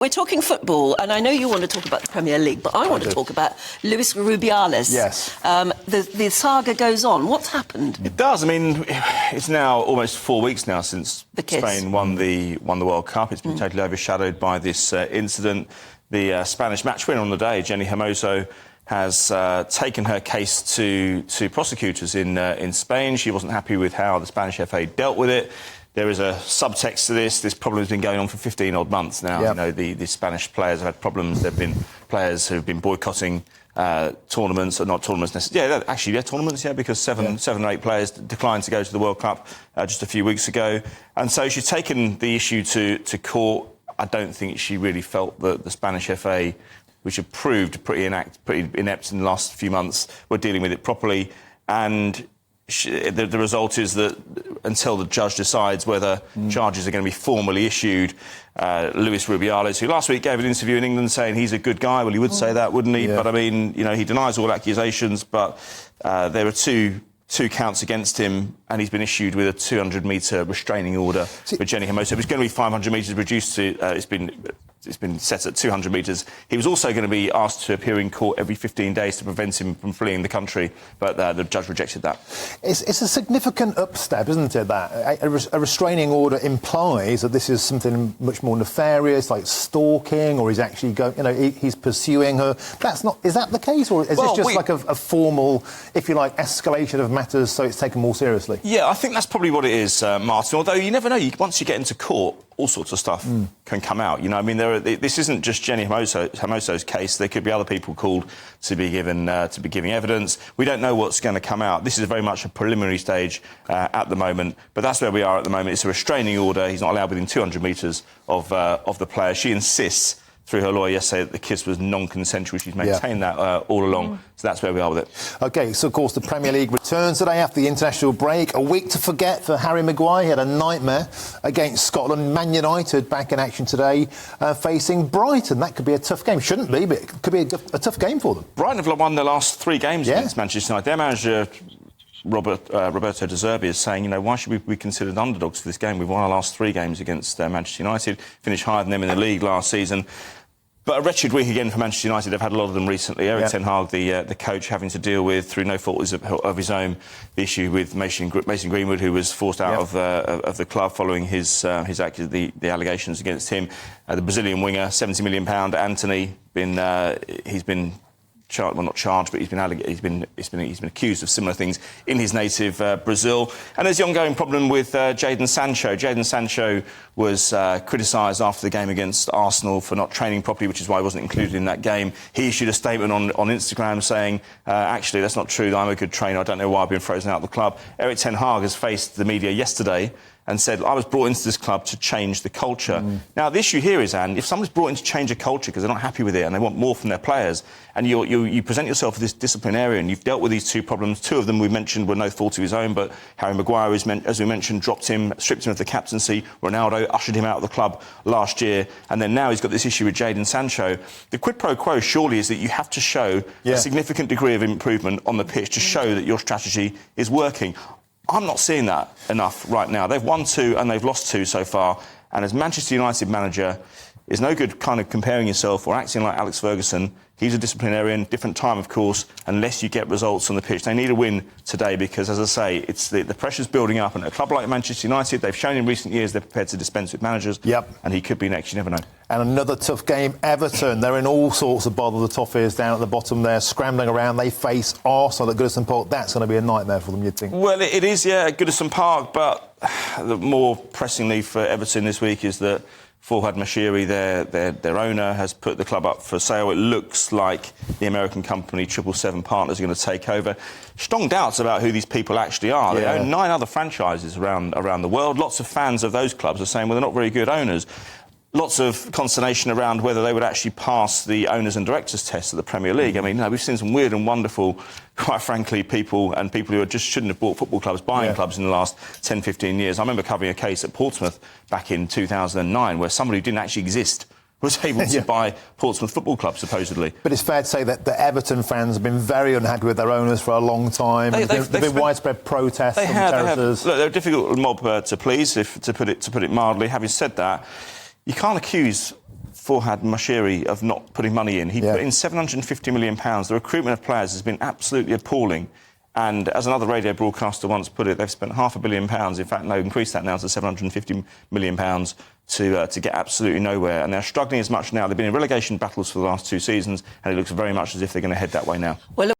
We're talking football, and I know you want to talk about the Premier League, but I want to talk about Luis Rubiales. Yes. The saga goes on. What's happened? It does. I mean, it's now almost 4 weeks now since Spain won the World Cup. It's been totally overshadowed by this incident. The Spanish match winner on the day, Jenny Hermoso, has taken her case to prosecutors in Spain. She wasn't happy with how the Spanish FA dealt with it. There is a subtext to this. This problem has been going on for 15-odd months now. Yep. You know, the Spanish players have had problems. There have been players who have been boycotting tournaments, or not tournaments necessarily. Tournaments, because seven or eight players declined to go to the World Cup just a few weeks ago. And so she's taken the issue to court. I don't think she really felt that the Spanish FA, which have proved pretty inept in the last few months, were dealing with it properly. And the result is that until the judge decides whether charges are going to be formally issued, Luis Rubiales, who last week gave an interview in England saying he's a good guy, well, he would say that, wouldn't he? Yeah. But, I mean, you know, he denies all accusations, but there are two counts against him, and he's been issued with a 200-metre restraining order for Jenny Hermoso. It's going to be 500 metres reduced to... It's been set at 200 metres. He was also going to be asked to appear in court every 15 days to prevent him from fleeing the country, but the judge rejected that. It's a significant upstep, isn't it, that? A restraining order implies that this is something much more nefarious, like stalking, or he's actually going, he's pursuing her. That's not... Is that the case, or is this just like a formal, if you like, escalation of matters so it's taken more seriously? Yeah, I think that's probably what it is, Martin, although you never know. Once you get into court, all sorts of stuff can come out. You know, I mean, this isn't just Jenny Hermoso's case. There could be other people called to be giving evidence. We don't know what's going to come out. This is very much a preliminary stage at the moment, but that's where we are at the moment. It's a restraining order. He's not allowed within 200 metres of the player. She insists through her lawyer yesterday that the kiss was non-consensual. She's maintained that all along. So that's where we are with it. OK, so, of course, the Premier League returns today after the international break. A week to forget for Harry Maguire. He had a nightmare against Scotland. Man United back in action today, facing Brighton. That could be a tough game. Shouldn't be, but it could be a tough game for them. Brighton have won their last 3 games against Manchester United. Their manager, Roberto De Zerbi, is saying, why should we be considered underdogs for this game? We've won our last 3 games against Manchester United, finished higher than them in the league last season. But a wretched week again for Manchester United. They've had a lot of them recently. Eric Ten Hag, the coach, having to deal with, through no fault of his own, the issue with Mason Greenwood, who was forced out of the club following the allegations against him. The Brazilian winger, £70 million, Anthony, he's been not charged, but he's been accused of similar things in his native Brazil. And there's the ongoing problem with Jadon Sancho. Jadon Sancho was criticised after the game against Arsenal for not training properly, which is why he wasn't included in that game. He issued a statement on Instagram saying, actually, that's not true, I'm a good trainer, I don't know why I've been frozen out of the club. Eric Ten Hag has faced the media yesterday and said, I was brought into this club to change the culture. Now, the issue here is, Anne, if somebody's brought in to change a culture because they're not happy with it and they want more from their players, and you present yourself as this disciplinarian, you've dealt with these 2 problems. 2 of them we mentioned were no fault of his own, but Harry Maguire, as we mentioned, stripped him of the captaincy. Ronaldo ushered him out of the club last year, and then now he's got this issue with Jadon Sancho. The quid pro quo surely is that you have to show a significant degree of improvement on the pitch to show that your strategy is working. I'm not seeing that enough right now. They've won 2 and they've lost 2 so far. And as Manchester United manager, it's no good kind of comparing yourself or acting like Alex Ferguson. He's a disciplinarian, different time, of course, unless you get results on the pitch. They need a win today because, as I say, it's the pressure's building up. And at a club like Manchester United, they've shown in recent years they're prepared to dispense with managers. And he could be next, you never know. And another tough game, Everton. They're in all sorts of bother. The Toffees down at the bottom there, scrambling around. They face Arsenal at Goodison Park. That's going to be a nightmare for them, you'd think. Well, it is, at Goodison Park. But the more pressingly for Everton this week is that Farhad Moshiri, their owner, has put the club up for sale. It looks like the American company 777 Partners are going to take over. Strong doubts about who these people actually are. They own 9 other franchises around the world. Lots of fans of those clubs are saying, well, they're not very good owners. Lots of consternation around whether they would actually pass the owners and directors test of the Premier League. I mean, we've seen some weird and wonderful, quite frankly, people who just shouldn't have bought football clubs, buying clubs in the last 10, 15 years. I remember covering a case at Portsmouth back in 2009 where somebody who didn't actually exist was able to buy Portsmouth Football Club, supposedly. But it's fair to say that the Everton fans have been very unhappy with their owners for a long time. There's been widespread protests from terracers. Look, they're a difficult mob to please, to put it mildly. Having said that, you can't accuse Farhad Moshiri of not putting money in. He put in £750 million. The recruitment of players has been absolutely appalling. And as another radio broadcaster once put it, they've spent £500 million. In fact, no, increased that now to £750 million to get absolutely nowhere. And they're struggling as much now. They've been in relegation battles for the last 2 seasons, and it looks very much as if they're going to head that way now. Well,